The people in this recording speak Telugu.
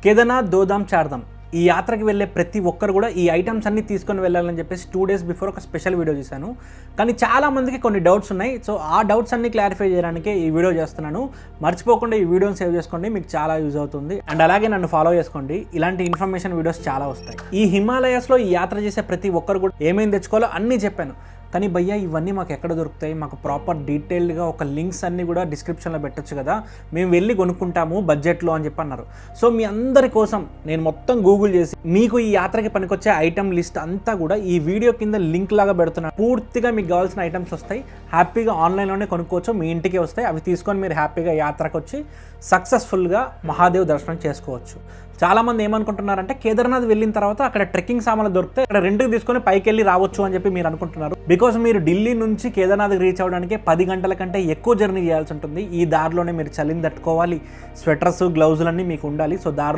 కేదార్నాథ్, దోదాం, చార్ధామ్ ఈ యాత్రకి వెళ్ళే ప్రతి ఒక్కరు కూడా ఈ ఐటమ్స్ అన్నీ తీసుకొని వెళ్ళాలని చెప్పేసి 2 days బిఫోర్ ఒక స్పెషల్ వీడియో చేశాను. కానీ చాలామందికి కొన్ని డౌట్స్ ఉన్నాయి. సో ఆ డౌట్స్ అన్ని క్లారిఫై చేయడానికే ఈ వీడియో చేస్తున్నాను. మర్చిపోకుండా ఈ వీడియోని సేవ్ చేసుకోండి, మీకు చాలా యూజ్ అవుతుంది. అండ్ అలాగే నన్ను ఫాలో చేసుకోండి, ఇలాంటి ఇన్ఫర్మేషన్ వీడియోస్ చాలా వస్తాయి. ఈ హిమాలయాస్లో ఈ యాత్ర చేసే ప్రతి ఒక్కరు కూడా ఏమేమి తెచ్చుకోవాలో అన్నీ చెప్పాను. కానీ భయ్యా ఇవన్నీ మాకు ఎక్కడ దొరుకుతాయి, మాకు ప్రాపర్ డీటెయిల్డ్గా ఒక లింక్స్ అన్నీ కూడా డిస్క్రిప్షన్లో పెట్టచ్చు కదా, మేము వెళ్ళి కొనుక్కుంటాము బడ్జెట్లో అని చెప్పి అన్నారు. సో మీ అందరి కోసం నేను మొత్తం గూగుల్ చేసి మీకు ఈ యాత్రకి పనికొచ్చే ఐటమ్ లిస్ట్ అంతా కూడా ఈ వీడియో కింద లింక్ లాగా పెడుతున్నాను. పూర్తిగా మీకు కావాల్సిన ఐటమ్స్ వస్తాయి, హ్యాపీగా ఆన్లైన్లోనే కొనుక్కోవచ్చు, మీ ఇంటికే వస్తాయి. అవి తీసుకొని మీరు హ్యాపీగా యాత్రకు వచ్చి సక్సెస్ఫుల్గా మహాదేవ్ దర్శనం చేసుకోవచ్చు. చాలామంది ఏమనుకుంటున్నారంటే కేదార్నాథ్ వెళ్ళిన తర్వాత అక్కడ ట్రెక్కింగ్ సామాన్లు దొరుకుతాయి, అక్కడ రెంట్కి తీసుకొని పైకి వెళ్ళి రావచ్చు అని చెప్పి మీరు అనుకుంటున్నారు. బికాజ్ మీరు ఢిల్లీ నుంచి కేదార్నాథ్కి రీచ్ అవ్వడానికి 10 గంటల కంటే ఎక్కువ జర్నీ చేయాల్సి ఉంటుంది. ఈ దారిలోనే మీరు చలిని తట్టుకోవాలి, స్వెటర్స్, గ్లౌజులన్నీ మీకు ఉండాలి. సో దారిలో